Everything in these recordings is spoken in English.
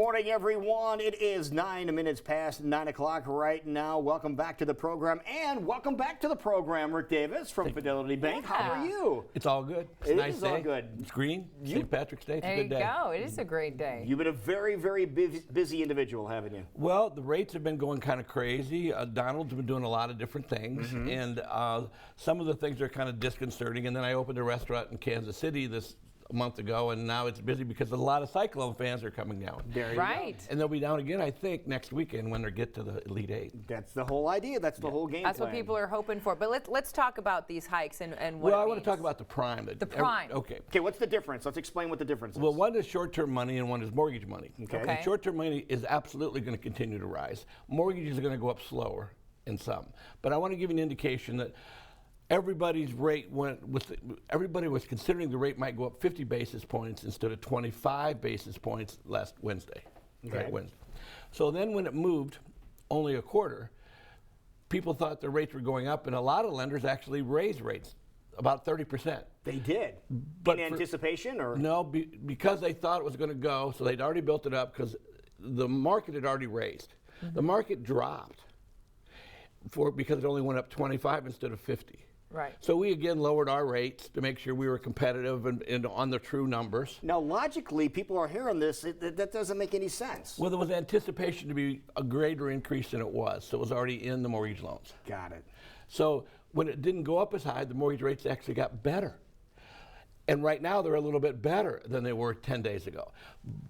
Morning, everyone. It is 9 minutes past 9 o'clock right now. Welcome back to the program, and welcome back to the program, Rick Davis from Fidelity Bank. Yeah. How are you? It's all good. It's It a nice is day. all good. It's green. St. Patrick's Day. It's There a you good day. go. It is a great day. You've been a very, very busy individual, haven't you? Well, the rates have been going kind of crazy. Donald's been doing a lot of different things, and some of the things are kind of disconcerting. And then I opened a restaurant in Kansas City a month ago, and now it's busy because a lot of Cyclone fans are coming down. There you Right. And they'll be down again, I think, next weekend when they get to the Elite Eight. go. That's the whole idea. That's the whole game That's plan. what people are hoping for. But let's talk about these hikes and what Well, it I want means. to talk about the prime. The prime. Okay. Okay, what's the difference? Let's explain what the difference is. Well, one is short-term money and one is mortgage money. Okay. Okay. And short-term money is absolutely going to continue to rise. Mortgages are going to go up slower in some. But I want to give you an indication that everybody's rate everybody was considering the rate might go up 50 basis points instead of 25 basis points last Wednesday. Okay. Right, Wednesday. So then when it moved only a quarter, people thought the rates were going up, and a lot of lenders actually raised rates about 30%. They did. But In for- anticipation, or? No, because they thought it was going to go, so they'd already built it up because the market had already raised. The market dropped because it only went up 25 instead of 50. Right. So we again lowered our rates to make sure we were competitive and on the true numbers. Now, logically, people are hearing this. That doesn't make any sense. Well, there was anticipation to be a greater increase than it was, so it was already in the mortgage loans. Got it. So when it didn't go up as high, the mortgage rates actually got better. And right now they're a little bit better than they were 10 days ago.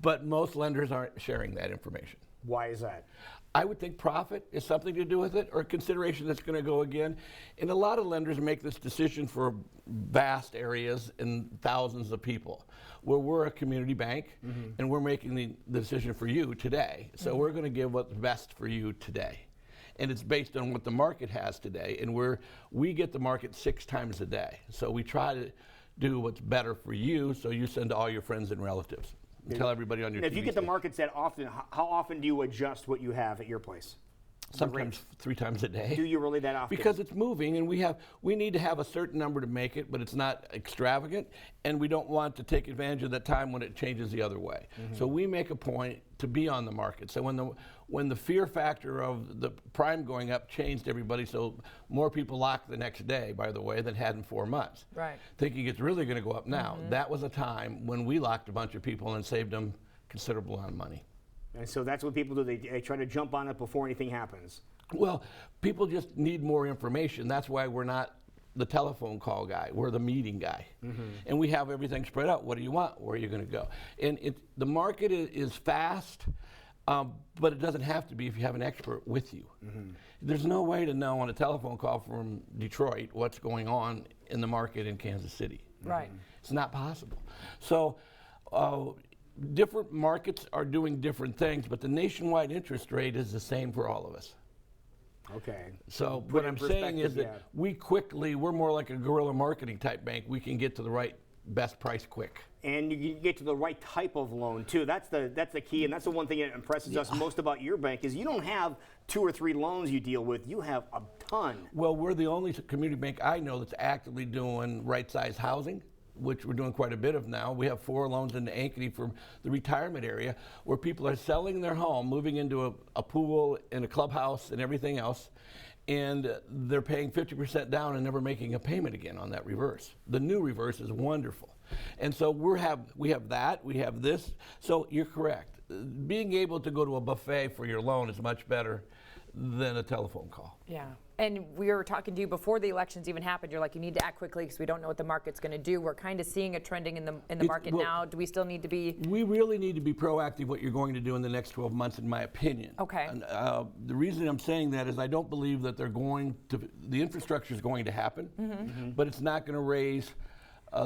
But most lenders aren't sharing that information. Why is that? I would think profit is something to do with it, or consideration that's going to go again. And a lot of lenders make this decision for vast areas and thousands of people. Where we're a community bank, and we're making the decision for you today. So we're going to give what's best for you today. And it's based on what the market has today. And we get the market 6 times a day. So we try to do what's better for you, so you send to all your friends and relatives. Tell everybody on your If you TV get the station. markets that often, how often do you adjust what you have at your place? Sometimes 3 times a day. Do you really that often? Because it's moving, and we need to have a certain number to make it, but it's not extravagant, and we don't want to take advantage of that time when it changes the other way. So we make a point to be on the market. So when the fear factor of the prime going up changed everybody, so more people locked the next day, by the way, than had in 4 months. Right. Thinking it's really going to go up now. That was a time when we locked a bunch of people and saved them considerable amount of money. And so that's what people do. They try to jump on it before anything happens. Well, people just need more information. That's why we're not the telephone call guy. We're the meeting guy. And we have everything spread out. What do you want? Where are you going to go? And the market is fast, but it doesn't have to be if you have an expert with you. There's no way to know on a telephone call from Detroit what's going on in the market in Kansas City. Right. It's not possible. So different markets are doing different things, but the nationwide interest rate is the same for all of us. Okay. So Put what in I'm saying is perspective, that we're more like a guerrilla marketing type bank. We can get to the right best price quick. And you get to the right type of loan too. That's the key, and that's the one thing that impresses us most about your bank is you don't have 2 or 3 loans you deal with. You have a ton. Well, we're the only community bank I know that's actively doing right-size housing, which we're doing quite a bit of now. We have 4 loans in Ankeny for the retirement area where people are selling their home, moving into a pool and a clubhouse and everything else, and they're paying 50% down and never making a payment again on that reverse. The new reverse is wonderful. And so we have that, we have this. So you're correct. Being able to go to a buffet for your loan is much better than a telephone call. Yeah. And we were talking to you before the elections even happened. You're like, you need to act quickly because we don't know what the market's going to do. We're kind of seeing a trending in the market now. Do we still need to be? We really need to be proactive what you're going to do in the next 12 months, in my opinion. Okay. And, the reason I'm saying that is I don't believe that the infrastructure is going to happen, but it's not going to raise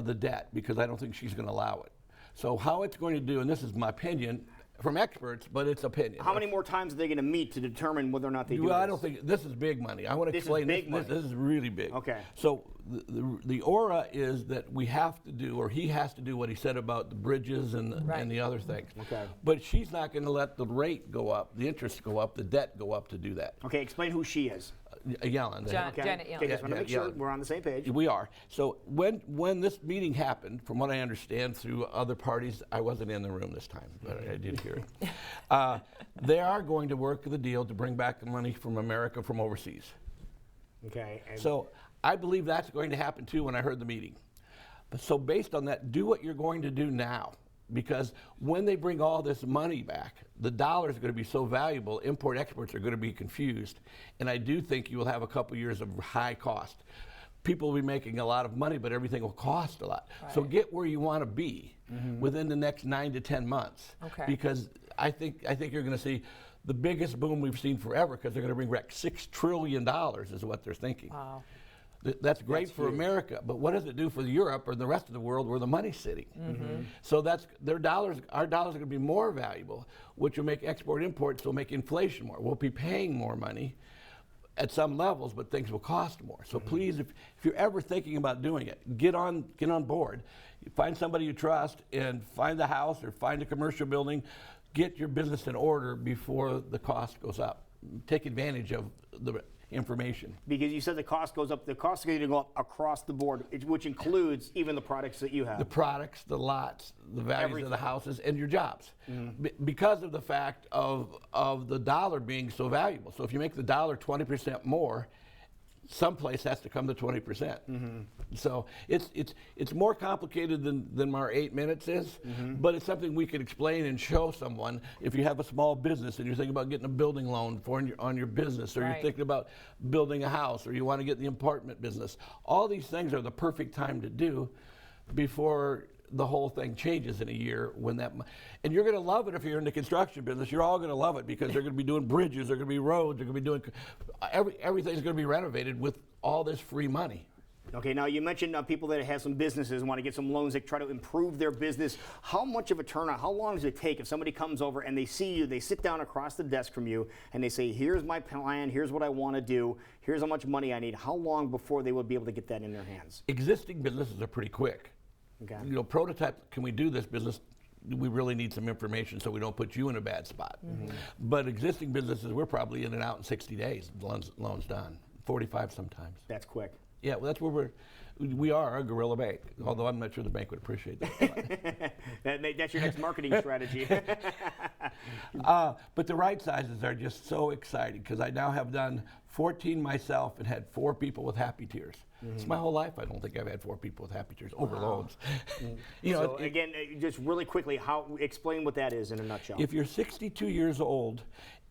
the debt because I don't think she's going to allow it. So how it's going to do, and this is my opinion, from experts, but it's opinion. How many more times are they going to meet to determine whether or not they do Well, I this? don't think this is big money. I want to This is explain big money. This is really big. Okay. So the aura is that we have to do, or he has to do what he said about the bridges and the other things. Okay. But she's not going to let the rate go up, the interest go up, the debt go up to do that. Okay, explain who she is. Yellen. Janet Yellen. Okay, just want to make sure Yeah. we're on the same page. We are. So when this meeting happened, from what I understand through other parties, I wasn't in the room this time, but I did hear it. They are going to work the deal to bring back the money from America from overseas. Okay. And So I believe that's going to happen too when I heard the meeting. But so based on that, do what you're going to do now. Because when they bring all this money back, the dollar is going to be so valuable, import-exports are going to be confused. And I do think you will have a couple years of high cost. People will be making a lot of money, but everything will cost a lot. So get where you want to be within the next 9 to 10 months. Okay. Because I think you're going to see the biggest boom we've seen forever, because they're going to bring back $6 trillion is what they're thinking. Wow. That's great for America, but what does it do for Europe or the rest of the world where the money's sitting? So that's our dollars are going to be more valuable, which will make export-import, so make inflation more. We'll be paying more money at some levels, but things will cost more. So please, if you're ever thinking about doing it, get on board. Find somebody you trust and find the house or find a commercial building. Get your business in order before the cost goes up. Take advantage of the information. because you said the cost goes up, the cost is going to go up across the board, which includes even the products that you have. The products, the lots, the values of the houses, and your jobs. Because of the fact of the dollar being so valuable. So if you make the dollar 20% more, someplace has to come to 20%. So it's more complicated than our 8 minutes is, but it's something we could explain and show someone. If you have a small business and you're thinking about getting a building loan on your business, or you're thinking about building a house, or you want to get the apartment business, all these things are the perfect time to do before the whole thing changes in a year. And you're going to love it if you're in the construction business. You're all going to love it, because they're going to be doing bridges, they're going to be roads, they're going to be doing everything's going to be renovated with all this free money. Okay, now you mentioned people that have some businesses and want to get some loans that try to improve their business. How much of a turnout, how long does it take if somebody comes over and they see you, they sit down across the desk from you and they say, here's my plan, here's what I want to do, here's how much money I need. How long before they would be able to get that in their hands? Existing businesses are pretty quick. Okay. Prototype, can we do this business? We really need some information so we don't put you in a bad spot. But existing businesses, we're probably in and out in 60 days, loans done, 45 sometimes. That's quick. Yeah, well, that's where we are a guerrilla bank, although I'm not sure the bank would appreciate that. That's your next marketing strategy. But the right sizes are just so exciting, because I now have done 14 myself and had 4 people with happy tears. It's my whole life. I don't think I've had 4 people with happy tears over loans. So again, just really quickly, explain what that is in a nutshell. If you're 62 years old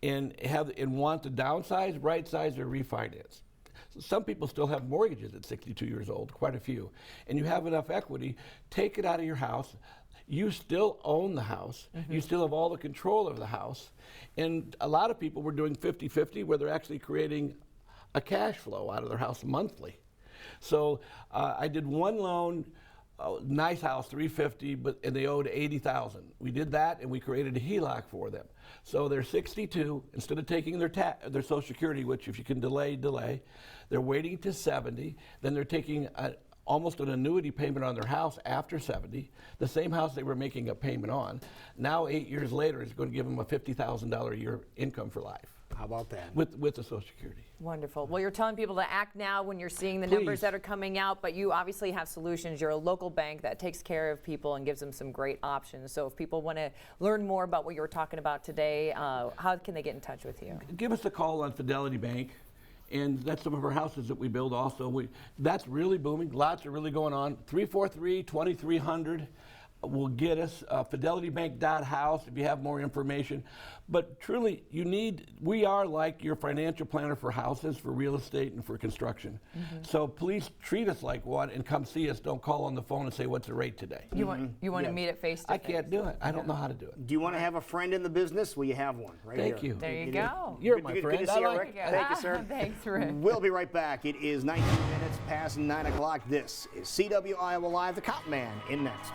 and want to downsize, right size, or refinance. Some people still have mortgages at 62 years old, quite a few. And you have enough equity, take it out of your house. You still own the house. You still have all the control of the house. And a lot of people were doing 50-50, where they're actually creating a cash flow out of their house monthly. So I did one loan, nice house, $350, and they owed $80,000. We did that, and we created a HELOC for them. So they're 62. Instead of taking their Social Security, which if you can delay, they're waiting to 70. Then they're taking almost an annuity payment on their house after 70. The same house they were making a payment on. Now 8 years later, it's going to give them a $50,000 a year income for life. How about that? With the Social Security. Wonderful. Well, you're telling people to act now when you're seeing the numbers that are coming out, but you obviously have solutions. You're a local bank that takes care of people and gives them some great options. So if people want to learn more about what you were talking about today, how can they get in touch with you? Give us a call on Fidelity Bank. And that's some of our houses that we build also. That's really booming. Lots are really going on. 343-2300 will get us. FidelityBank.house if you have more information. But truly, we are like your financial planner for houses, for real estate, and for construction. So please treat us like one and come see us. Don't call on the phone and say, what's the rate today? You want to meet it face to face? I can't do it. I don't know how to do it. Do you want to have a friend in the business? Well, you have one right here. Thank you. There you go. You're my friend. Good to see you, Rick. Yeah. Thank you, sir. Thanks, Rick. We'll be right back. It is 19 minutes past 9 o'clock. This is CW Iowa Live. The Cop Man in next.